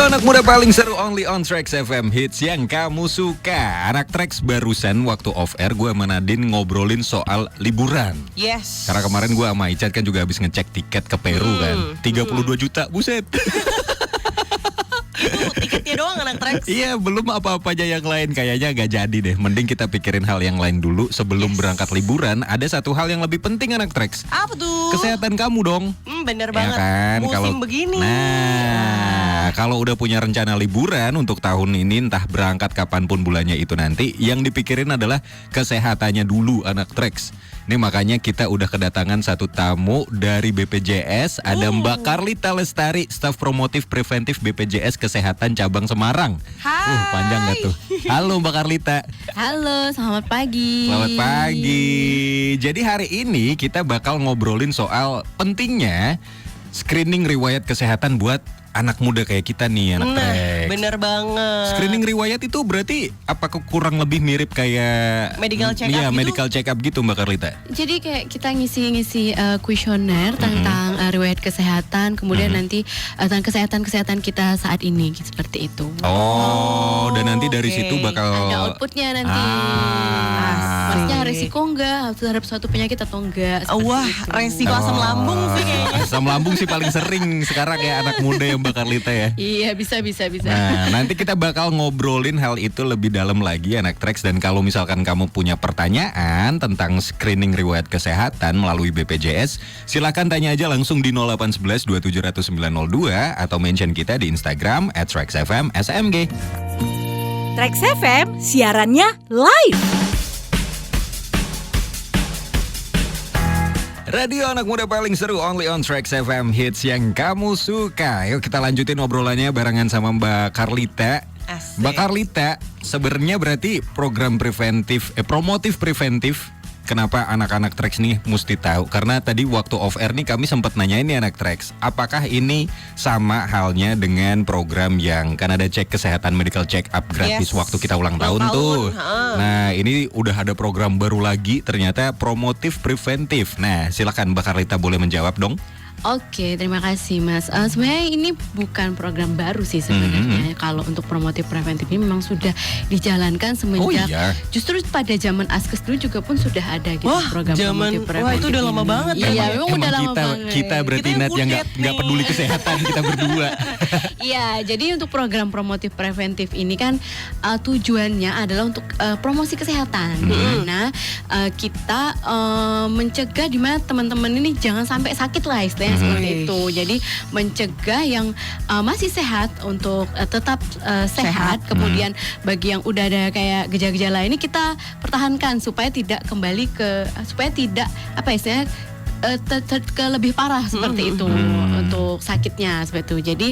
Radio anak muda paling seru only on Trax FM, hits yang kamu suka. Anak Trax barusan waktu off air gue sama Nadine ngobrolin soal liburan. Yes. Karena kemarin gue sama Icat kan juga habis ngecek tiket ke Peru kan. 32 juta, buset. Itu tiketnya doang anak Trax. Iya, belum apa-apa aja yang lain, kayaknya gak jadi deh. Mending kita pikirin hal yang lain dulu sebelum berangkat liburan. Ada satu hal yang lebih penting anak Trax. Apa tuh? Kesehatan kamu dong. Bener Ya banget. kan? Musim begini. Nah, kalau udah punya rencana liburan untuk tahun ini, entah berangkat kapanpun bulannya itu nanti, yang dipikirin adalah kesehatannya dulu anak Trax. Ini makanya kita udah kedatangan satu tamu dari BPJS, ada Mbak Carlita Lestari, staf promotif preventif BPJS Kesehatan Cabang Semarang. Hai. Panjang gak tuh? Halo Mbak Carlita. Halo, selamat pagi. Selamat pagi. Jadi hari ini kita bakal ngobrolin soal pentingnya screening riwayat kesehatan buat anak muda kayak kita nih, anak Trax. Bener banget. Screening riwayat itu berarti apakah kurang lebih mirip kayak Medical check up Iya, gitu? medical check up gitu Mbak Carlita. Jadi kayak kita ngisi kuesioner tentang riwayat kesehatan, kemudian nanti tentang kesehatan kita saat ini, seperti itu. Oh, dan nanti dari oke. situ bakal Ada outputnya nanti. Maksudnya resiko enggak terhadap suatu penyakit atau enggak? seperti Wah, itu. resiko asam lambung sih kayaknya. Asam lambung sih paling sering sekarang ya anak muda ya Mbak Carlita ya. Iya, bisa. Nah, nanti kita bakal ngobrolin hal itu lebih dalam lagi anak Trax. Dan kalau misalkan kamu punya pertanyaan tentang screening riwayat kesehatan melalui BPJS, silakan tanya aja langsung di 0811 2700 902 atau mention kita di Instagram @TraxFM_SMG. Trax FM siarannya live. Radio anak muda paling seru only on Trax FM, hits yang kamu suka. Yuk kita lanjutin obrolannya barengan sama Mbak Carlita. Asik. Mbak Carlita, sebenarnya berarti program promotif preventif. Kenapa anak-anak Trax nih mesti tahu? Karena tadi waktu off air nih kami sempat nanyain nih anak Trax, apakah ini sama halnya dengan program yang kan ada cek kesehatan medical check up gratis Yes. waktu kita ulang tahun Ulang tuh. tahun, ha. Nah, ini udah ada program baru lagi ternyata promotif preventif. Nah, silakan Mbak Carlita boleh menjawab dong. Oke, terima kasih Mas. Sebenarnya ini bukan program baru sih sebenarnya. Kalau untuk promotif preventif ini memang sudah dijalankan semenjak. Oh iya. Justru pada zaman Askes dulu juga pun sudah ada gitu Wah, program zaman- promotif preventif. wah, itu udah lama ini. banget ya, Iya, Mbak? memang udah lama kita, banget. kita berarti Kita yang Nat yang budet nggak nih. peduli kesehatan kita berdua. Iya, jadi untuk program promotif preventif ini kan tujuannya adalah untuk promosi kesehatan. Di mana kita mencegah di mana teman-teman ini jangan sampai sakit lah istilahnya seperti itu. Jadi mencegah yang masih sehat untuk tetap sehat. Kemudian bagi yang udah ada kayak gejala-gejala ini kita pertahankan supaya tidak kembali supaya tidak apa istilahnya ke lebih parah seperti itu untuk sakitnya seperti itu. Jadi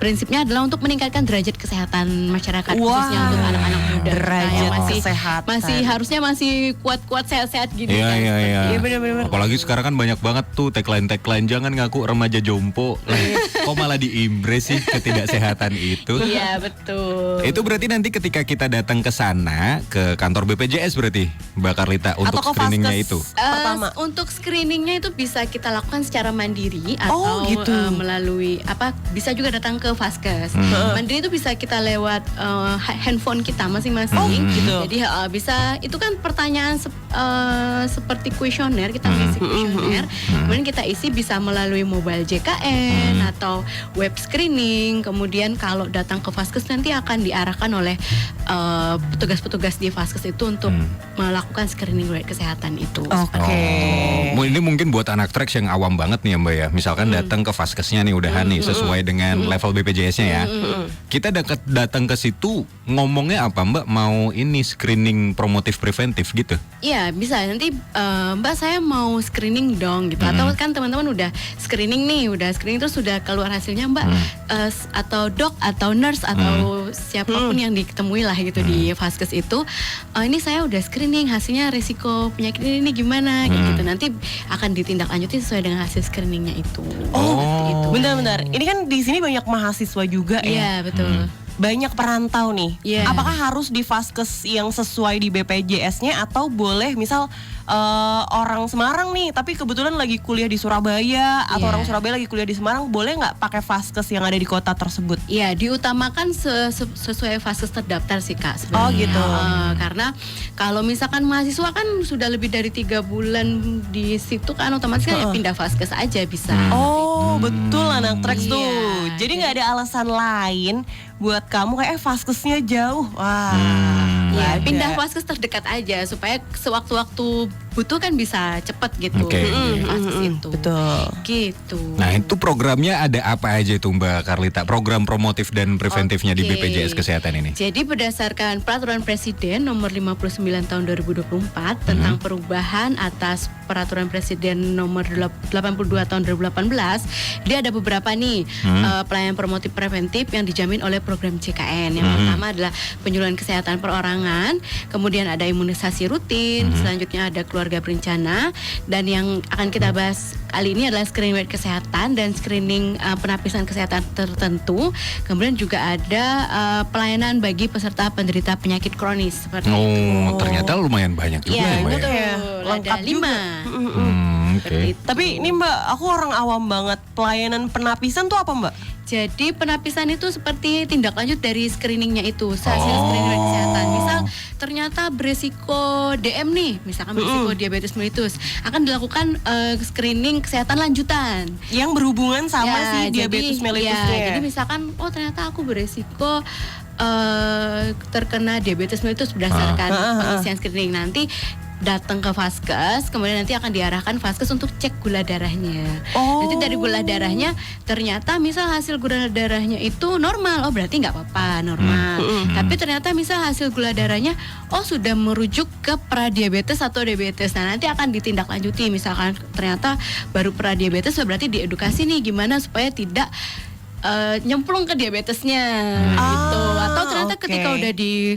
prinsipnya adalah untuk meningkatkan derajat kesehatan masyarakat khususnya untuk anak-anak muda derajat yang kesehatan. harusnya masih kuat-kuat sehat-sehat gini Iya, kan. iya, seperti iya. Iya, bener-bener. Apalagi sekarang kan banyak banget tuh tagline jangan ngaku remaja jompo. Lah, kok malah diimbres sih ketidaksehatan itu? Iya, betul. Itu berarti nanti ketika kita datang ke sana ke kantor BPJS berarti Mbak Carlita untuk Atau ke screeningnya Vaskes. itu. Pertama. Untuk screeningnya itu bisa kita lakukan secara mandiri atau gitu. melalui bisa juga datang ke Vaskes. Mandiri itu bisa kita lewat handphone kita masing-masing. Gitu. Jadi bisa itu kan pertanyaan seperti kuesioner, kita mengisi kuesioner. Kemudian kita isi bisa melalui mobile JKN atau web screening. Kemudian kalau datang ke Vaskes nanti akan diarahkan oleh petugas-petugas di Vaskes itu untuk melakukan screening riwayat kesehatan itu. Oke. Oh, ini mungkin buat anak Trax yang awam banget nih ya Mbak ya. Misalkan datang ke Vaskesnya nih udahan nih sesuai dengan level BPJS-nya ya. Kita datang ke situ ngomongnya apa Mbak? Mau ini screening promotif preventif gitu? Iya, bisa. Nanti Mbak saya mau screening dong gitu. Atau kan teman-teman udah screening terus sudah keluar hasilnya Mbak atau dok atau nurse atau siapapun yang ditemui lah gitu di Vaskes itu. Ini saya udah screening, hasilnya resiko penyakit ini gimana gitu. Nanti akan ditindaklanjuti sesuai dengan hasil screeningnya itu. Oh, Seperti itu. bentar-bentar. Ini kan di sini banyak mahasiswa juga Iya, ya. betul. banyak perantau nih. Iya. Apakah harus di vaskes yang sesuai di BPJS-nya atau boleh misal orang Semarang nih tapi kebetulan lagi kuliah di Surabaya atau Iya. orang Surabaya lagi kuliah di Semarang, boleh nggak pakai vaskes yang ada di kota tersebut? Iya, diutamakan sesuai vaskes terdaftar sih Kak sebenarnya. Oh, gitu. Karena kalau misalkan mahasiswa kan sudah lebih dari 3 bulan di situ kan otomatis kan ya pindah vaskes aja bisa. Oh betul anak Trax Iya. tuh. Jadi nggak ada alasan lain buat kamu kayak vaskesnya jauh. Wah. Iya, ada. pindah vaskes terdekat aja supaya sewaktu-waktu butuh kan bisa cepet gitu. Oke. Vaskes itu. Betul. Gitu. Nah itu programnya ada apa aja itu Mbak Karlita? Program promotif dan preventifnya di Oke. BPJS Kesehatan ini? Jadi berdasarkan Peraturan Presiden Nomor 59 Tahun 2024 tentang perubahan atas Peraturan Presiden Nomor 82 Tahun 2018, dia ada beberapa nih pelayanan promotif preventif yang dijamin oleh program JKN. Yang pertama adalah penyuluhan kesehatan perorangan, kemudian ada imunisasi rutin, selanjutnya ada keluarga berencana, dan yang akan kita bahas kali ini adalah screening riwayat kesehatan dan screening penapisan kesehatan tertentu. Kemudian juga ada pelayanan bagi peserta penderita penyakit kronis seperti itu. Oh, ternyata lumayan banyak juga Iya, ya Mbak betul. ya? Lengkap Ada juga. 5. Oke. Tapi ini Mbak, aku orang awam banget. Pelayanan penapisan tuh apa Mbak? Jadi penapisan itu seperti tindak lanjut dari screeningnya itu, hasil screening riwayat kesehatan. Misal ternyata beresiko DM nih, misalkan beresiko diabetes mellitus, akan dilakukan screening kesehatan lanjutan. Yang berhubungan sama Ya, si diabetes jadi, mellitusnya. ya, jadi misalkan, oh ternyata aku beresiko terkena diabetes mellitus berdasarkan pengisian screening. Nanti datang ke vaskes, kemudian nanti akan diarahkan vaskes untuk cek gula darahnya. Oh. Nanti dari gula darahnya ternyata misal hasil gula darahnya itu normal, oh berarti nggak apa-apa, normal. Tapi ternyata misal hasil gula darahnya oh sudah merujuk ke pradiabetes atau diabetes. Nah nanti akan ditindaklanjuti, misalkan ternyata baru pradiabetes, berarti diedukasi nih gimana supaya tidak nyemplung ke diabetesnya gitu. Atau ternyata oke. ketika udah di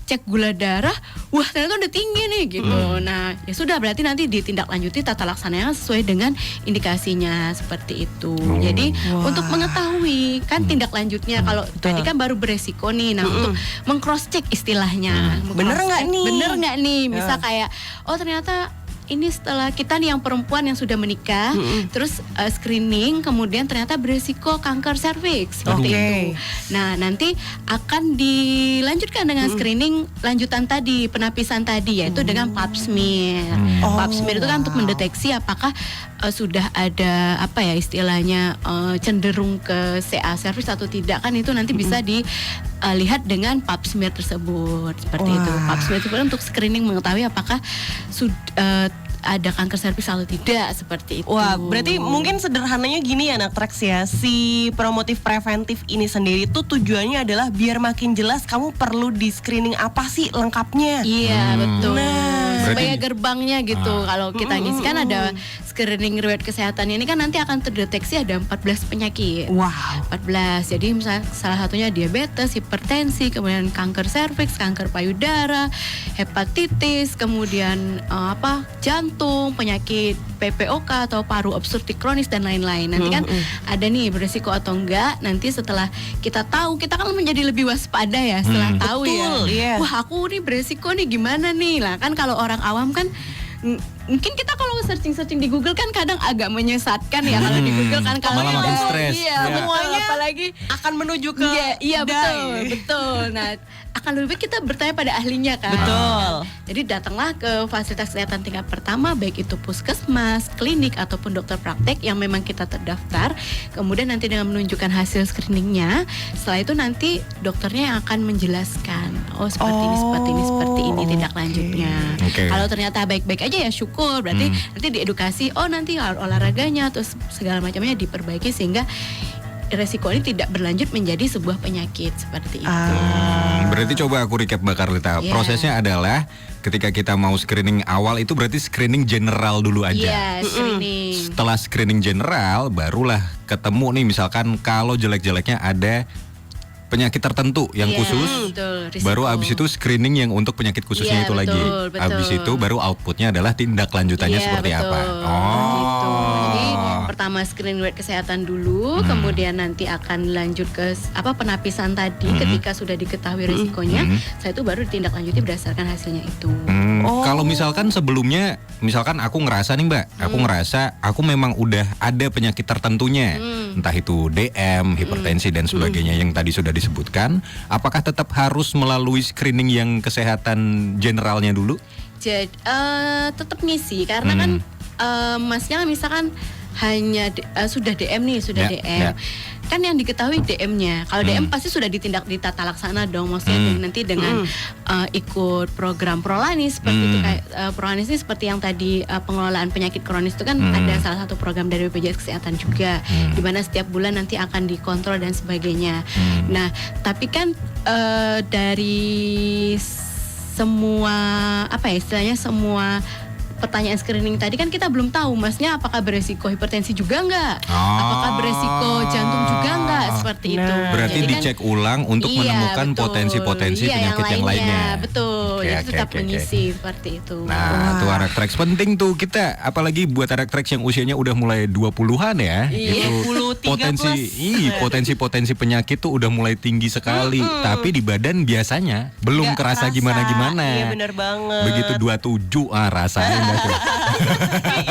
cek gula darah, wah ternyata udah tinggi nih gitu. Nah ya sudah, berarti nanti ditindaklanjuti tata laksananya sesuai dengan indikasinya seperti itu. Jadi untuk mengetahui kan tindak lanjutnya, kalau tadi kan baru beresiko nih, nah untuk mengcross check istilahnya, Bener nggak nih? Bener nggak nih? Misal kayak oh ternyata ini setelah kita nih yang perempuan yang sudah menikah, terus screening, kemudian ternyata beresiko kanker serviks seperti Oke. itu. Nah nanti akan dilanjutkan dengan screening lanjutan tadi, penapisan tadi, yaitu dengan pap smear. Pap smear itu kan untuk mendeteksi apakah sudah ada apa ya istilahnya cenderung ke CA serviks atau tidak, kan itu nanti bisa dilihat dengan pap smear tersebut seperti itu. Pap smear itu untuk screening mengetahui apakah sudah ada kanker serviks atau tidak seperti itu. Wah, berarti mungkin sederhananya gini ya anak Trax ya. Si promotif preventif ini sendiri tuh tujuannya adalah biar makin jelas kamu perlu di screening apa sih lengkapnya. Iya betul. Supaya Berarti- gerbangnya gitu. Kalau kita ngisi kan ada screening riwayat kesehatan ini kan nanti akan terdeteksi ada 14 penyakit. Wow. 14. Jadi misalnya salah satunya diabetes, hipertensi, kemudian kanker serviks, kanker payudara, hepatitis, kemudian jantung, penyakit PPOK atau paru obstruktif kronis dan lain-lain. Nanti kan ada nih beresiko atau enggak. Nanti setelah kita tahu, kita kan menjadi lebih waspada ya setelah tahu ya. Betul, yes. Wah, aku nih beresiko nih gimana nih? Lah kan kalau orang awam kan mungkin kita kalau searching di Google kan kadang agak menyesatkan ya kalau di Google kan kalau Malah makin stres. Iya, Ya. semuanya apalagi Akan menuju ke iya die. betul. Nah, akan lebih baik kita bertanya pada ahlinya kan. Betul. Jadi datanglah ke fasilitas kesehatan tingkat pertama, baik itu puskesmas, klinik ataupun dokter praktek yang memang kita terdaftar. Kemudian nanti dengan menunjukkan hasil screeningnya, setelah itu nanti dokternya yang akan menjelaskan, oh seperti ini tindak lanjutnya. Oke. Kalau ternyata baik-baik aja ya syukur, berarti nanti diedukasi, oh nanti olahraganya terus segala macamnya diperbaiki sehingga resiko ini tidak berlanjut menjadi sebuah penyakit seperti itu. Berarti coba aku recap Mbak Karlita. Iya. Prosesnya adalah ketika kita mau screening awal itu berarti screening general dulu aja. Iya, screening. Setelah screening general barulah ketemu nih misalkan kalau jelek-jeleknya ada penyakit tertentu yang Iya, khusus. betul, risiko. Baru abis itu screening yang untuk penyakit khususnya Iya, itu lagi. betul. Abis itu baru outputnya adalah tindak lanjutannya Iya, seperti betul. apa. Gitu. Jadi pertama screening riwayat kesehatan dulu, kemudian nanti akan lanjut ke penapisan tadi. Ketika sudah diketahui risikonya, saya itu baru ditindaklanjuti berdasarkan hasilnya itu. Kalau misalkan sebelumnya, misalkan aku ngerasa nih Mbak, aku memang udah ada penyakit tertentunya, entah itu DM, hipertensi dan sebagainya yang tadi sudah disebutkan, apakah tetap harus melalui screening yang kesehatan generalnya dulu? Jadi tetap ngisi karena kan masnya misalkan hanya sudah DM nih, DM. Kan yang diketahui DM-nya. Kalau DM pasti sudah ditata laksana dong. Maksudnya nanti dengan ikut program Prolanis seperti itu, kayak Prolanis ini seperti yang tadi pengelolaan penyakit kronis itu kan ada salah satu program dari BPJS Kesehatan juga, di mana setiap bulan nanti akan dikontrol dan sebagainya. Nah, tapi kan dari semua istilahnya semua pertanyaan screening tadi kan kita belum tahu masnya apakah beresiko hipertensi juga enggak, apakah beresiko jantung juga enggak, seperti itu. Berarti jadi dicek ulang untuk menemukan potensi-potensi penyakit yang lainnya. Betul. Jadi tetap mengisi seperti itu. Nah, tuh Anak Trax penting tuh kita, apalagi buat Anak Trax yang usianya udah mulai 20-an ya. Itu potensi penyakit tuh udah mulai tinggi sekali, tapi di badan biasanya belum kerasa gimana-gimana. Iya benar banget. Begitu 27 rasanya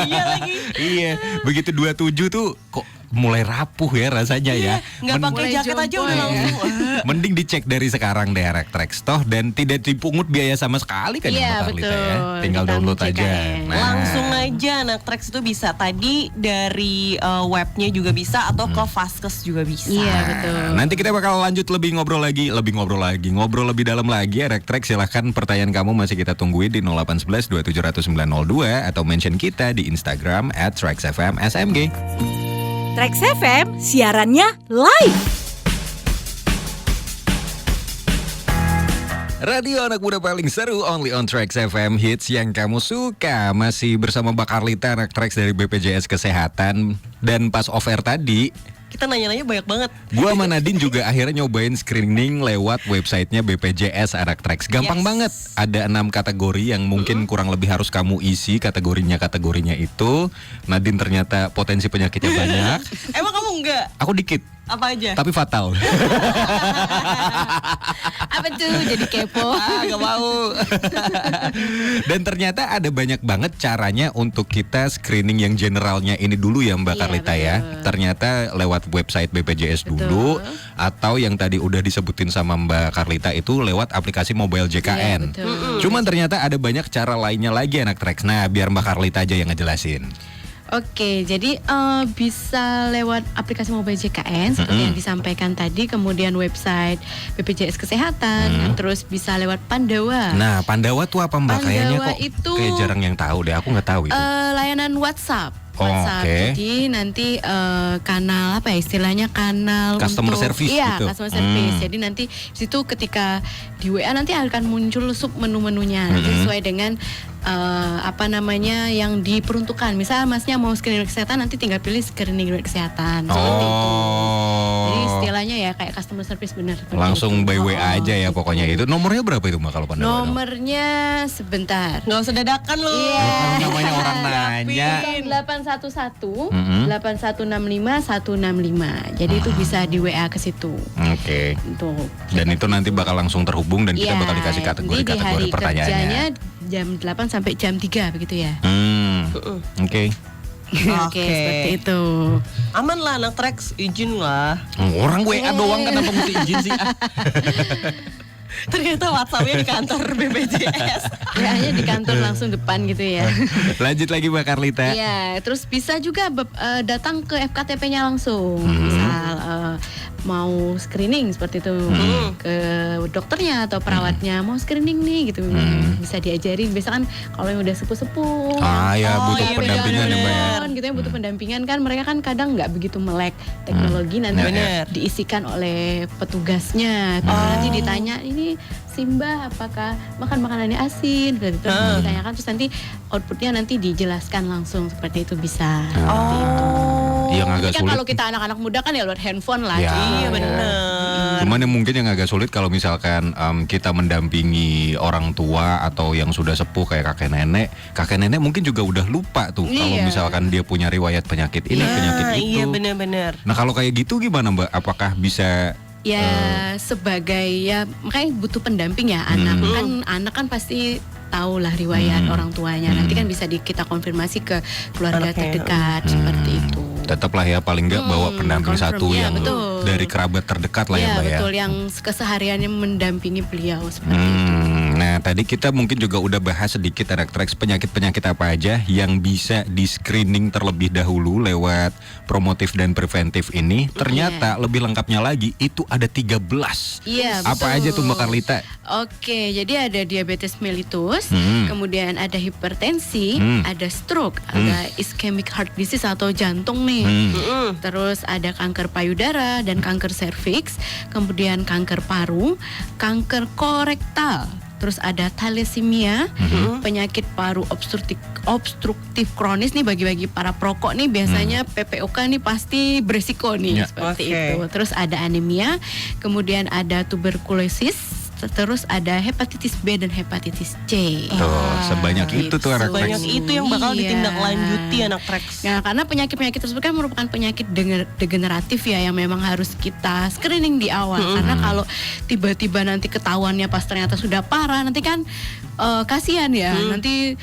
Iya lagi. Iya, begitu 27 tuh kok mulai rapuh ya rasanya ya. Nggak pakai jaket aja udah langsung. Mending dicek dari sekarang deh Anak Trax toh, dan tidak dipungut biaya sama sekali kan Iya, Mbak Carlita betul. ya. Tinggal download aja. JKN. Langsung aja Anak Trax itu bisa tadi dari webnya juga bisa atau ke Vaskes juga bisa. Iya, betul. Nanti kita bakal lanjut ngobrol lebih dalam lagi. Anak Trax silahkan pertanyaan kamu masih kita tungguin di 0811 2700 902 atau mention kita di Instagram @TraxFMSMG. Trax FM siarannya live. Radio anak muda paling seru, only on Trax FM, hits yang kamu suka. Masih bersama Mbak Carlita, Anak Trax dari BPJS Kesehatan. Dan pas off air tadi, Kita nanya-nanya banyak banget. gua sama Nadine juga akhirnya nyobain screening lewat websitenya BPJS Anak Trax. Gampang banget. Ada 6 kategori yang mungkin kurang lebih harus kamu isi kategorinya itu. Nadine ternyata potensi penyakitnya banyak. Emang kamu enggak? Aku dikit, Apa aja? tapi fatal. Apa tuh jadi kepo? Gak mau. Dan ternyata ada banyak banget caranya untuk kita screening yang generalnya ini dulu ya Mbak Iya, Carlita ya. betul. Ternyata lewat website BPJS dulu, atau yang tadi udah disebutin sama Mbak Carlita itu lewat aplikasi mobile JKN. Iya, betul. Cuman ternyata ada banyak cara lainnya lagi Anak Trax. Nah, biar Mbak Carlita aja yang ngejelasin. Oke, jadi bisa lewat aplikasi mobile JKN seperti yang disampaikan tadi, kemudian website BPJS Kesehatan, terus bisa lewat Pandawa. Nah, Pandawa tuh apa Mbak? Kayaknya Pandawa kok itu kayak jarang yang tahu deh. Aku nggak tahu itu. Layanan WhatsApp. Oh, WhatsApp. oke. Jadi nanti kanal istilahnya kanal Customer untuk, service iya, gitu. customer service. Jadi nanti situ ketika di WA nanti akan muncul sub menu-menunya nanti sesuai dengan yang diperuntukkan. Misal masnya mau screening kesehatan, nanti tinggal pilih screening kesehatan seperti itu. Jadi istilahnya ya kayak customer service benar. Langsung by WA aja ya pokoknya itu. Nomornya berapa itu Mbak kalau Pandawa? Nomornya sebentar. Nggak usah dadakan lu. Iya. Namanya orang nanya. 811 8165 165. Jadi itu bisa di WA ke situ. Oke. Untuk Dan itu nanti bakal langsung terhubung dan kita Iya, bakal dikasih jadi di kategori-kategori hari pertanyaannya. kerjanya jam 8 sampai jam 3 begitu ya. Oke. Oke, seperti itu. Aman lah Anak Trax, izin lah. Orang WA doang kenapa mesti izin sih? Ternyata WhatsApp-nya di kantor BPJS. WA-nya di kantor langsung depan gitu ya. Lanjut lagi Mbak Carlita. Iya, terus bisa juga datang ke FKTP-nya langsung. Misal mau screening seperti itu ke dokternya atau perawatnya mau screening nih gitu, bisa diajarin. Biasa kan kalau yang udah sepuh-sepuh, Butuh iya, pendampingan ya Mbak ya. gitu ya, butuh pendampingan kan, mereka kan kadang nggak begitu melek teknologi, nanti Bener. diisikan oleh petugasnya. Terus nanti ditanya, ini Simba apakah makan makanannya asin, gitu. Terus ditanyakan, terus nanti outputnya nanti dijelaskan langsung seperti itu bisa. Seperti itu. Yang agak Jadi kan sulit. kalau kita anak-anak muda kan ya lewat handphone lah. Ya. Iya bener. benar. Cuman yang mungkin yang agak sulit kalau misalkan kita mendampingi orang tua atau yang sudah sepuh kayak kakek nenek mungkin juga udah lupa tuh kalau Iya. misalkan dia punya riwayat penyakit ini, penyakit itu. Iya benar-benar. Nah kalau kayak gitu gimana Mbak? Apakah bisa Ya sebagai ya makanya butuh pendamping ya anak kan pasti tahu lah riwayat orang tuanya. Nanti kan bisa kita konfirmasi ke keluarga Anaknya. terdekat seperti itu. tetaplah ya paling nggak bawa pendamping confirm. satu Ya, yang betul. dari kerabat terdekat lah ya Iya Mbak ya. betul, yang kesehariannya mendampingi beliau seperti itu. Nah tadi kita mungkin juga udah bahas sedikit anak tracks penyakit-penyakit apa aja yang bisa di screening terlebih dahulu lewat promotif dan preventif ini. Ternyata lebih lengkapnya lagi itu ada 13. Iya, Apa betul. aja tuh Mbak Carlita? Oke, jadi ada diabetes mellitus, kemudian ada hipertensi, ada stroke, ada ischemic heart disease atau jantung nih. Terus ada kanker payudara dan kanker serviks, kemudian kanker paru, kanker korektal. Terus ada thalassemia, penyakit paru obstruktif kronis nih bagi para perokok nih biasanya PPOK nih pasti beresiko nih Ya. seperti Oke. itu. Terus ada anemia, kemudian ada tuberkulosis, terus ada hepatitis B dan hepatitis C. Tuh sebanyak itu tuh anak Banyak tracks. itu yang bakal Iya. ditindaklanjuti anak tracks. Nah, karena penyakit-penyakit tersebut kan merupakan penyakit degeneratif ya yang memang harus kita screening di awal. Karena kalau tiba-tiba nanti ketahuannya pas ternyata sudah parah, nanti kan kasihan ya. Nanti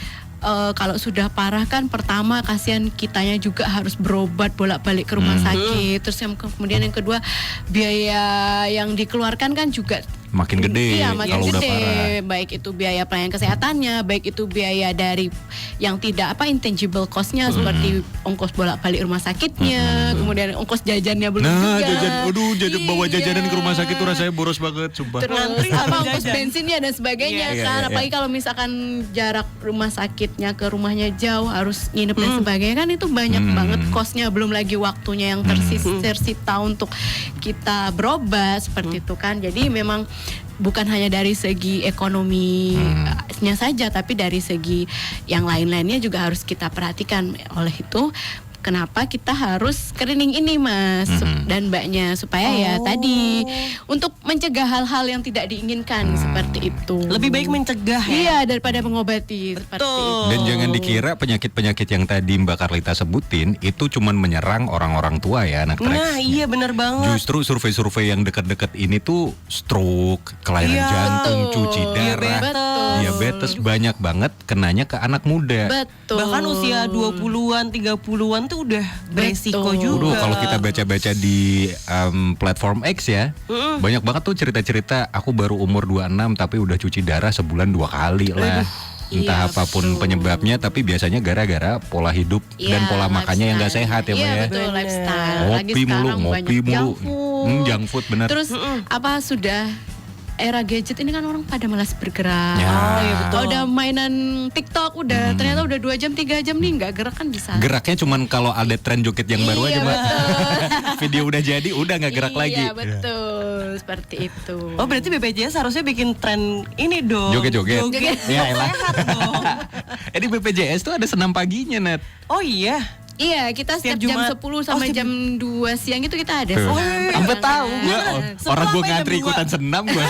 kalau sudah parah kan pertama kasihan kitanya juga harus berobat bolak-balik ke rumah sakit. Terus kemudian yang kedua biaya yang dikeluarkan kan juga Makin gede iya, makin kalau udah gede. parah. Baik itu biaya pelayanan kesehatannya, baik itu biaya dari yang tidak intangible cost-nya seperti ongkos bolak-balik rumah sakitnya, kemudian ongkos jajannya belum Nah juga. jajan bawa jajanan Iya. ke rumah sakit tuh rasanya boros banget sumpah. Terus Ngantri sama ongkos jajan. bensinnya dan sebagainya Iya, kan, iya, apalagi kalau misalkan jarak rumah sakitnya ke rumahnya jauh harus nginep dan sebagainya kan itu banyak banget cost-nya, belum lagi waktunya yang tersita untuk kita berobat seperti itu kan. Jadi memang bukan hanya dari segi ekonominya saja, tapi dari segi yang lain-lainnya juga harus kita perhatikan. Oleh itu kenapa kita harus screening ini Mas dan Mbaknya supaya ya tadi untuk mencegah hal-hal yang tidak diinginkan seperti itu. Lebih baik mencegah ya. Iya daripada mengobati seperti itu. Dan jangan dikira penyakit-penyakit yang tadi Mbak Carlita sebutin itu cuman menyerang orang-orang tua ya anak tracks. Nah iya bener banget. Justru survei-survei yang dekat-dekat ini tuh stroke, kelainan Iya, jantung, betul. cuci darah, diabetes banyak banget kenanya ke anak muda. Betul. Bahkan usia 20-an, 30-an tuh udah beresiko Betul. Waduh, juga. kalau kita baca-baca di platform X ya, banyak banget tuh cerita-cerita aku baru umur 26 tapi udah cuci darah sebulan 2 kali lah. Entah iya, apapun betul. penyebabnya tapi biasanya gara-gara pola hidup dan Iya, pola makannya yang gak lifestyle. sehat ya Mbak Iya ya. betul, Bener. lifestyle. Lagi Ngopi mulu, sekarang ngopi banyak mulu. junk food. Junk food bener. Terus sudah era gadget ini kan orang pada malas bergerak. Ya. Oh, iya betul. Udah mainan TikTok ternyata udah 2 jam 3 jam nih nggak gerak kan bisa. Geraknya cuman kalau ada tren joget yang baru aja Iya, Mbak. betul. Video udah jadi udah gak gerak lagi. Iya betul, seperti itu. Oh berarti BPJS harusnya bikin tren ini dong. Joget-joget. Joget. Ya elah. Sehat dong. Di BPJS tuh ada senam paginya Nat. Oh iya. Iya, kita Setiap setiap jam Jumat. 10 sampai setiap- jam 2 siang itu kita ada Tuh. senam Sampai tahu pergangan. gua. Beneran? Orang gua Sampai ngantri jam 2. ikutan senam gua.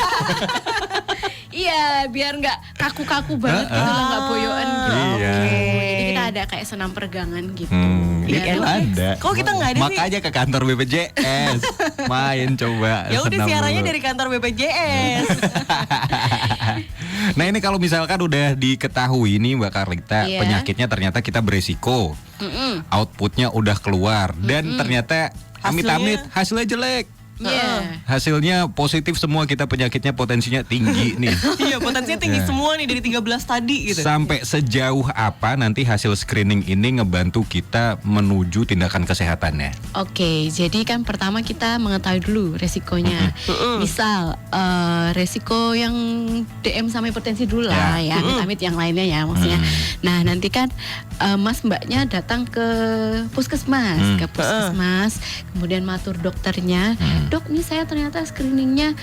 Iya, biar nggak kaku-kaku banget gitu lah, nggak boyoan gitu. Iya. Jadi kita ada kayak senam pergangan gitu. Ini Biar kan ada. Kok kita nggak ada sih? Makanya ke kantor BPJS. Main coba. Ya udah senam siarannya dulu. dari kantor BPJS. Nah ini kalau misalkan udah diketahui nih Mbak Carlita Iya. penyakitnya ternyata kita beresiko, outputnya udah keluar dan ternyata amit-amit hasilnya jelek. Iya. Hasilnya positif semua, kita penyakitnya potensinya tinggi nih. Iya potensinya tinggi semua nih dari 13 tadi gitu. Sampai sejauh apa nanti hasil screening ini ngebantu kita menuju tindakan kesehatannya? Oke, jadi kan pertama kita mengetahui dulu resikonya. Misal resiko yang DM sama hipertensi dulu lah ya, amit-amit yang lainnya ya maksudnya. Nah nanti kan Mas Mbaknya datang ke puskesmas, kemudian matur dokternya, dok nih saya ternyata screeningnya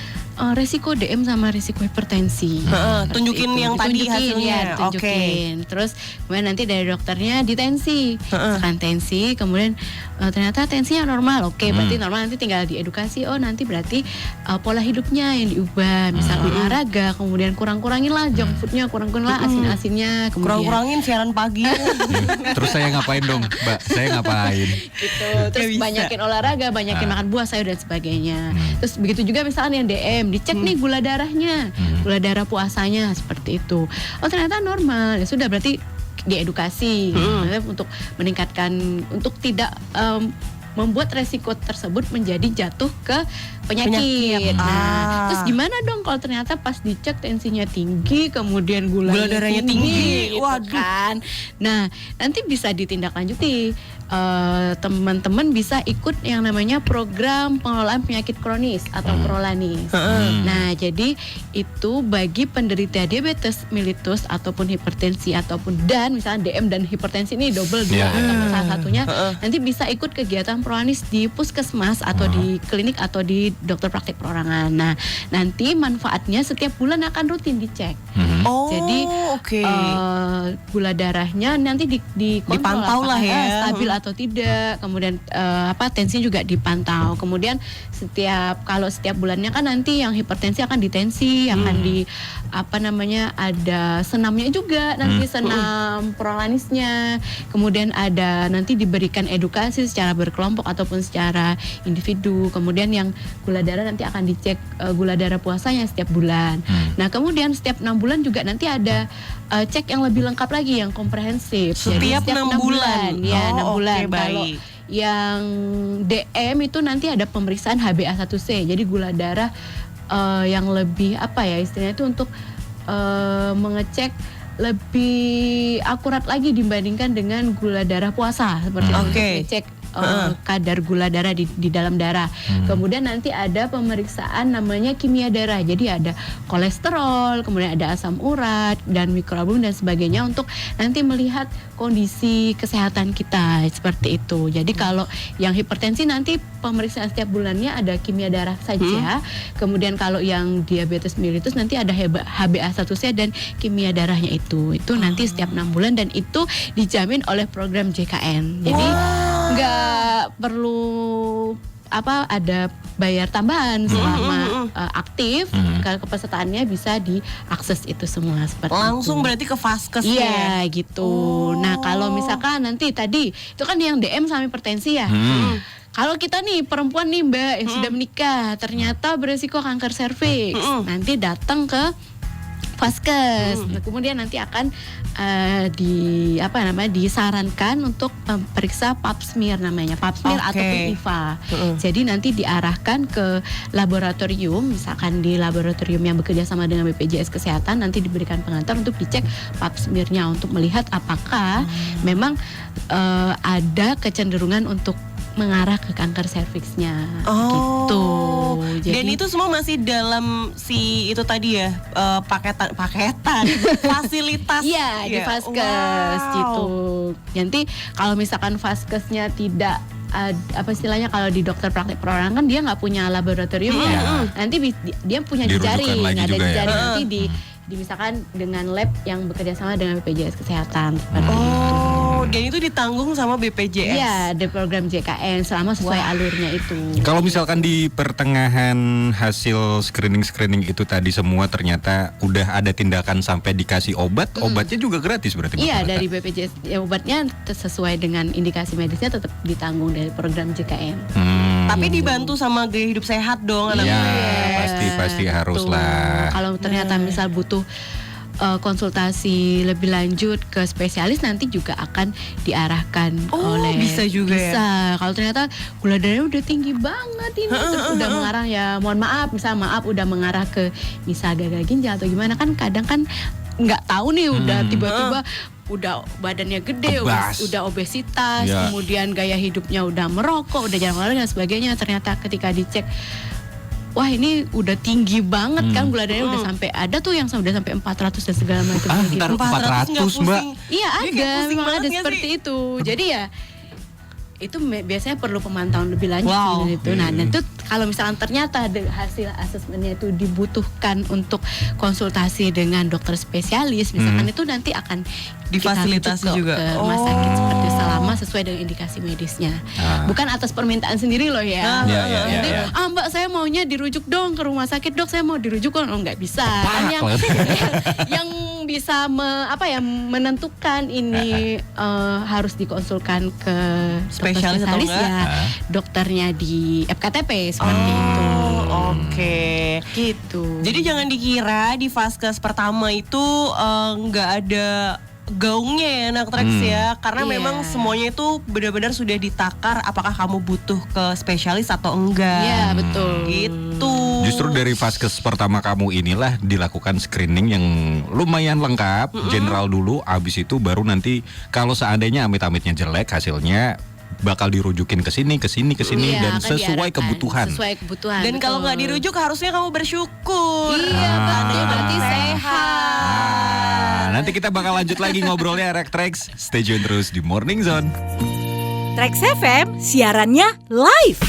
resiko DM sama resiko hipertensi. Seperti tunjukin itu. yang tadi Ditunjukin, hasilnya. ya, tunjukin. Terus kemudian nanti dari dokternya ditensi, tekan tensi, kemudian ternyata tensinya normal. Oke, berarti normal, nanti tinggal diedukasi. Oh, nanti berarti pola hidupnya yang diubah. Misal olahraga, kemudian kurang-kurangin lah junk foodnya, kurang-kurangin lah asin-asinnya, kemudian Kurang-kurangin siaran pagi. Terus saya ngapain dong, Mbak? Saya ngapain? gitu. Terus bisa. banyakin olahraga, banyakin makan buah, sayur dan sebagainya. Terus begitu juga misalnya yang DM, dicek nih gula darahnya, gula darah puasanya seperti itu. Oh, ternyata normal. Ya sudah, berarti diedukasi untuk meningkatkan, untuk tidak membuat resiko tersebut menjadi jatuh ke penyakit. Nah, terus gimana dong kalau ternyata pas dicek tensinya tinggi, kemudian gula darahnya tinggi. gitu Waduh. kan. Nah, nanti bisa ditindaklanjuti. Teman-teman bisa ikut yang namanya program pengelolaan penyakit kronis atau Prolanis. Nah, jadi itu bagi penderita diabetes mellitus ataupun hipertensi ataupun dan misalnya DM dan hipertensi ini double dua atau salah satunya nanti bisa ikut kegiatan Prolanis di puskesmas atau di klinik atau di dokter praktik perorangan. Nah, nanti manfaatnya setiap bulan akan rutin dicek. Oh, Jadi oke. gula darahnya nanti dikontrol Dipantau lah apakah ya. stabil atau tidak. Kemudian tensinya juga dipantau. Kemudian kalau setiap bulannya kan nanti yang hipertensi akan ditensi, akan di ada senamnya juga, nanti senam prolanisnya. Kemudian ada nanti diberikan edukasi secara berkelompok ataupun secara individu. Kemudian yang gula darah nanti akan dicek gula darah puasanya setiap bulan. Nah, kemudian setiap 6 bulan juga nanti ada cek yang lebih lengkap lagi, yang komprehensif. Jadi Setiap 6 bulan. Ya, 6 Oh, bulan. oke, Kalau baik. yang DM itu nanti ada pemeriksaan HbA1c. Jadi gula darah yang lebih istilahnya itu untuk mengecek lebih akurat lagi dibandingkan dengan gula darah puasa seperti itu. Oke. Ngecek kadar gula darah di dalam darah. Kemudian nanti ada pemeriksaan namanya kimia darah. Jadi ada kolesterol, kemudian ada asam urat dan mikroalbum dan sebagainya untuk nanti melihat kondisi kesehatan kita seperti itu. Jadi kalau yang hipertensi nanti pemeriksaan setiap bulannya ada kimia darah saja. Kemudian kalau yang diabetes mellitus nanti ada HbA1c dan kimia darahnya itu. Itu nanti setiap 6 bulan dan itu dijamin oleh program JKN. Jadi nggak perlu ada bayar tambahan selama aktif. Kalau kepesertaannya bisa diakses itu semua seperti Langsung itu. berarti ke vaskes Iya gitu. Nah, kalau misalkan nanti tadi itu kan yang DM sama hipertensi ya. Kalau kita nih perempuan nih Mbak yang sudah menikah ternyata beresiko kanker serviks, nanti datang ke vaskes. Nah, kemudian nanti akan disarankan untuk periksa pap smear namanya, pap smear Oke. ataupun IVA. Jadi nanti diarahkan ke laboratorium, misalkan di laboratorium yang bekerja sama dengan BPJS Kesehatan, nanti diberikan pengantar untuk dicek pap smearnya untuk melihat apakah memang ada kecenderungan untuk mengarah ke kanker serviksnya. Gitu. Jadi, Dan itu semua masih dalam si itu tadi ya, paketan fasilitas. iya, di ya. vaskes Wow. gitu. Nanti kalau misalkan vaskesnya tidak istilahnya kalau di dokter praktik perorangan kan dia nggak punya laboratorium ya. Nanti dia punya Dirujukan jejaring, lagi ada juga ya. jejaring nanti di misalkan dengan lab yang bekerja sama dengan BPJS Kesehatan seperti itu. Dan itu ditanggung sama BPJS. Iya, di program JKN selama sesuai alurnya itu. Kalau misalkan di pertengahan hasil screening itu tadi semua ternyata udah ada tindakan sampai dikasih obat, obatnya juga gratis berarti? Iya, Mbak Rata? dari BPJS obatnya sesuai dengan indikasi medisnya tetap ditanggung dari program JKN. Tapi dibantu sama gaya hidup sehat dong anak Ya, muda. pasti harus Tuh. lah. Kalau ternyata misal butuh konsultasi lebih lanjut ke spesialis nanti juga akan diarahkan oleh bisa juga ya? bisa. Kalau ternyata gula darahnya udah tinggi banget ini terus udah mengarah mohon maaf udah mengarah ke misal gagal ginjal atau gimana kan kadang kan nggak tahu nih udah tiba-tiba udah badannya gede, Kebas. udah obesitas, Ya. kemudian gaya hidupnya udah merokok, udah jarang olahraga dan sebagainya. Ternyata ketika dicek, wah ini udah tinggi banget kan gula darahnya udah sampai ada tuh yang udah sampai 400 dan segala macam Ah, gitu. ntar 400 nggak 400 Mbak. pusing. Iya Dia kayak ada, pusing memang banget ada nggak seperti sih? itu. Jadi ya itu biasanya perlu pemantauan lebih lanjut Wow. gitu. Nah, dan itu kalau misalkan ternyata hasil asesmennya itu dibutuhkan untuk konsultasi dengan dokter spesialis, misalkan itu nanti akan Difasilitasi kita rujuk juga. ke rumah sakit Oh. seperti selama sesuai dengan indikasi medisnya. Bukan atas permintaan sendiri loh ya. Ya, ya, Jadi, ya. Mbak saya maunya dirujuk dong ke rumah sakit, dok saya mau dirujuk kok. Oh, nggak bisa. Kan yang bisa menentukan ini harus dikonsulkan ke Spesialis atau dokter enggak? ya, dokternya di FKTP seperti itu. Oke. Gitu. Jadi jangan dikira di vaskes pertama itu nggak ada gaungnya ya anak Trax ya, karena Iya. memang semuanya itu benar-benar sudah ditakar apakah kamu butuh ke spesialis atau enggak. Iya, betul. Gitu. Justru dari vaskes pertama kamu inilah dilakukan screening yang lumayan lengkap, general dulu, abis itu baru nanti kalau seandainya amit-amitnya jelek hasilnya bakal dirujukin ke sini Iya, dan akan sesuai diarahkan. kebutuhan. Sesuai kebutuhan. Dan kalau betul. nggak dirujuk harusnya kamu bersyukur. Iya, betul. Berarti sehat. Nah, nanti kita bakal lanjut lagi ngobrolnya Rek Trax. Stay tune terus di Morning Zone. Trax FM siarannya live.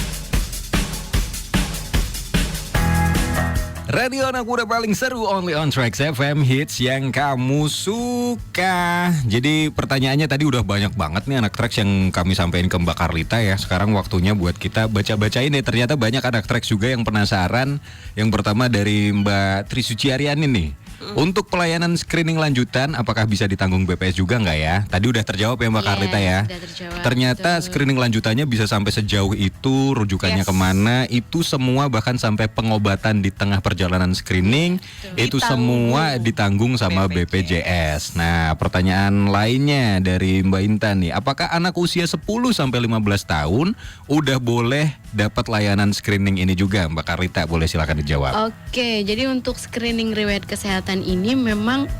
Radio anak muda paling seru, only on Trax FM, hits yang kamu suka. Jadi pertanyaannya tadi udah banyak banget nih anak Trax yang kami sampaikan ke Mbak Carlita ya. Sekarang waktunya buat kita baca-bacain deh. Ternyata banyak anak Trax juga yang penasaran. Yang pertama dari Mbak Trisuci Aryani nih. Untuk pelayanan screening lanjutan, apakah bisa ditanggung BPS juga nggak ya? Tadi udah terjawab ya Mbak Iya, Carlita ya. sudah terjawab, Ternyata betul. screening lanjutannya bisa sampai sejauh itu, rujukannya Yes. kemana, itu semua bahkan sampai pengobatan di tengah perjalanan screening, itu semua ditanggung sama BPJS. Nah, pertanyaan lainnya dari Mbak Intan nih, apakah anak usia 10 sampai 15 tahun udah boleh dapat layanan screening ini juga? Mbak Carlita, boleh silakan dijawab. Oke, jadi untuk screening riwayat kesehatan ini memang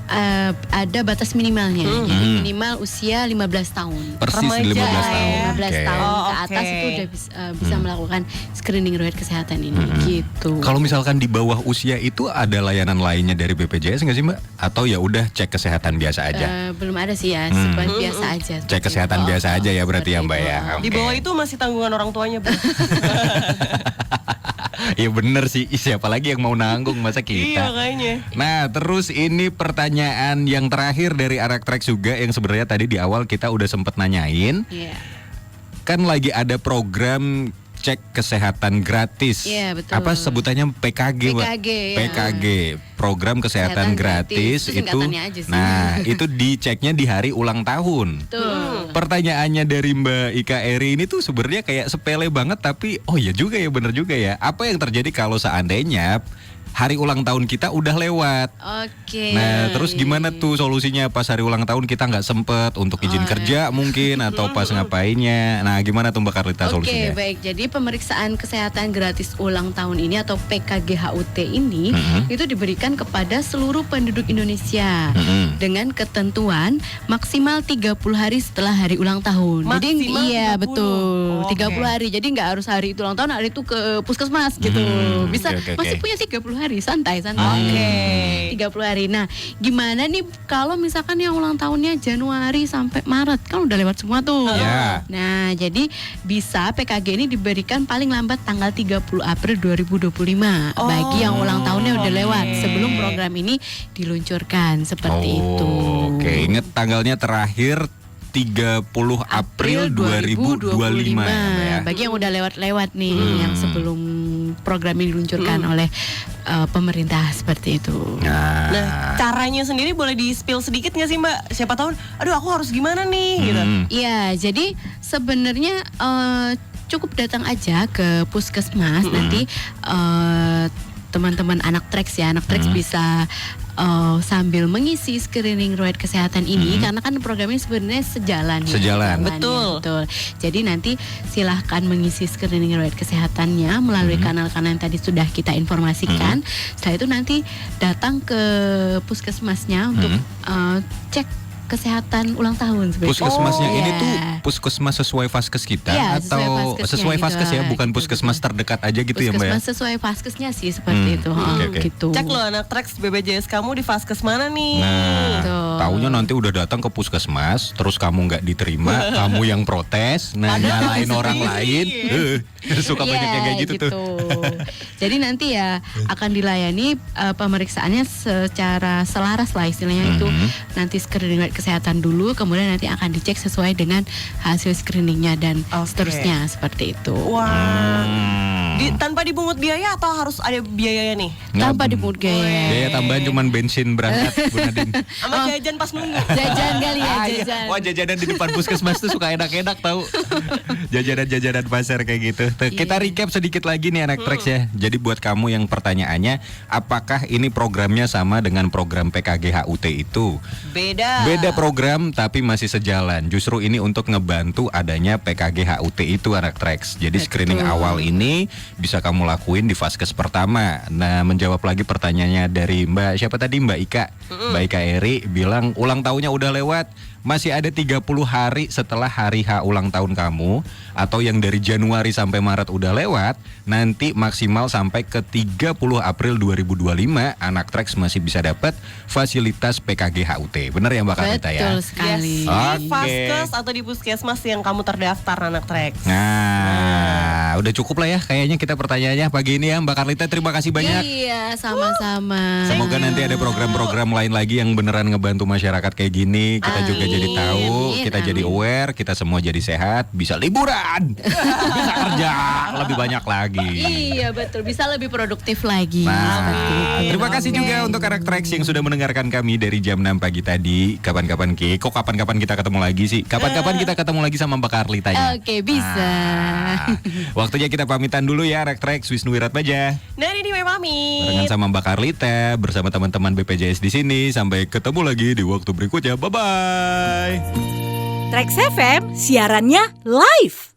ada batas minimalnya. Jadi minimal usia 15 tahun. Persis Remaja 15 tahun. 15 Oke. tahun Oh, ke atas oke. itu udah bisa melakukan screening riwayat kesehatan ini gitu. Kalau misalkan di bawah usia itu ada layanan lainnya dari BPJS nggak sih Mbak? Atau ya udah cek kesehatan biasa aja? Belum ada sih ya, seperti biasa aja. Cek kesehatan biasa aja ya berarti ya Mbak ya. Di Oke. bawah itu masih tanggungan orang tuanya, Bu. Iya bener sih, siapa lagi yang mau nanggung masa Iya, kita. kayaknya. Nah terus ini pertanyaan yang terakhir dari Arak Trax juga yang sebenarnya tadi di awal kita udah sempet nanyain. Iya. Kan lagi ada program cek kesehatan gratis. Iya, betul. Apa sebutannya PKG, Mbak? PKG, ya. PKG, program kesehatan Kesehatan gratis, gratis. Itu itu. singkatannya aja sih. Nah, itu diceknya di hari ulang tahun. Tuh. Pertanyaannya dari Mbak Ika Eri ini tuh sebenarnya kayak sepele banget tapi oh ya juga ya, bener juga ya. Apa yang terjadi kalau seandainya hari ulang tahun kita udah lewat? Oke. Nah, terus gimana tuh solusinya pas hari ulang tahun kita nggak sempet untuk izin kerja mungkin atau pas ngapainnya? Nah, gimana tuh Mbak Carlita solusinya? Oke, baik. Jadi pemeriksaan kesehatan gratis ulang tahun ini atau PKGHUT ini itu diberikan kepada seluruh penduduk Indonesia dengan ketentuan maksimal 30 hari setelah hari ulang tahun. Jadi Maksimal iya 30. betul, Oke. 30 hari. Jadi nggak harus hari itu ulang tahun, hari itu ke puskesmas gitu. Bisa oke. masih punya 30 hari, santai. Oke. 30 hari. Nah, gimana nih kalau misalkan yang ulang tahunnya Januari sampai Maret, kan udah lewat semua tuh. Ya. Nah, jadi bisa PKG ini diberikan paling lambat tanggal 30 April 2025 bagi yang ulang tahunnya udah lewat sebelum program ini diluncurkan seperti itu. Oke, inget tanggalnya terakhir 30 April 2025 ya. Bagi yang udah lewat-lewat nih, yang sebelum program ini diluncurkan oleh pemerintah seperti itu. Nah, caranya sendiri boleh di-spill sedikit nggak sih, Mbak? Siapa tahu, aduh aku harus gimana nih gitu. Iya, jadi sebenarnya cukup datang aja ke puskesmas nanti teman-teman anak Trax ya, anak Trax bisa sambil mengisi screening riwayat kesehatan ini karena kan program ini sebenarnya sejalan. ya. Sejalan. Ya, Betul. betul. Jadi nanti silahkan mengisi screening riwayat kesehatannya melalui kanal-kanal yang tadi sudah kita informasikan. Setelah itu nanti datang ke puskesmasnya untuk cek kesehatan ulang tahun seperti itu. Puskesmasnya ini Iya. tuh puskesmas sesuai vaskes kita Iya, atau sesuai sesuai vaskesnya vaskes ya, gitu. bukan puskesmas terdekat aja gitu ya Mbak ya? Puskesmas sesuai vaskesnya sih seperti itu. Oke, oke. Gitu. Cek lo anak Trax BPJS kamu di vaskes mana nih? Nah, Tuh. Taunya nanti udah datang ke puskesmas, terus kamu nggak diterima, kamu yang protes, nah nyalain orang lain. Suka banyak yang kayak gitu tuh. Jadi nanti ya akan dilayani pemeriksaannya secara selaras lah istilahnya itu. Nanti screening kesehatan dulu, kemudian nanti akan dicek sesuai dengan hasil screeningnya dan seterusnya seperti itu. Wah. Tanpa dipungut biaya atau harus ada biayanya nih? Tanpa dipungut biaya. Biaya tambahan cuman bensin berangkat, Bu Nadine. Sama jajan pas nunggu. Jajan kali ya, Ah, iya. jajan. Wah, jajanan di depan puskesmas tuh suka enak-enak tahu. Jajanan-jajanan pasar kayak gitu. Tuh, kita recap sedikit lagi nih anak Trax ya. Jadi buat kamu yang pertanyaannya, apakah ini programnya sama dengan program PKG HUT itu? Beda. Beda program tapi masih sejalan. Justru ini untuk ngebantu adanya PKG HUT itu anak Trax. Jadi screening awal ini bisa kamu lakuin di vaskes pertama. Nah, menjawab lagi pertanyaannya dari Mbak siapa tadi, Mbak Ika. Mbak Ika Eri bilang ulang tahunnya udah lewat. Masih ada 30 hari setelah hari H ulang tahun kamu, atau yang dari Januari sampai Maret udah lewat, nanti maksimal sampai ke 30 April 2025 anak Trax masih bisa dapat fasilitas PKG HUT. Bener ya Mbak Karita ya? Betul sekali. Di Oke. vaskes atau di puskesmas yang kamu terdaftar anak Trax. Nah, udah cukup lah ya kayaknya kita pertanyaannya pagi ini ya Mbak Karlita, terima kasih banyak. Iya, sama-sama. Semoga nanti ada program-program lain lagi yang beneran ngebantu masyarakat kayak gini. Kita juga jadi tahu, kita jadi aware, kita semua jadi sehat, bisa liburan, bisa kerja lebih banyak lagi. Iya betul, bisa lebih produktif lagi. Nah, terima kasih juga untuk anak Trax yang sudah mendengarkan kami dari jam 6 pagi tadi. Kapan-kapan kok kapan-kapan kita ketemu lagi sih? Kapan-kapan kita ketemu lagi sama Mbak Karlitanya? Oke, bisa. Waktunya kita pamitan dulu ya anak Trax. Wisnu Wiratmaja. Nah ini dia pamit. Barengan sama Mbak Karlita, bersama teman-teman BPJS di sini. Sampai ketemu lagi di waktu berikutnya. Bye-bye. Trax FM siarannya live.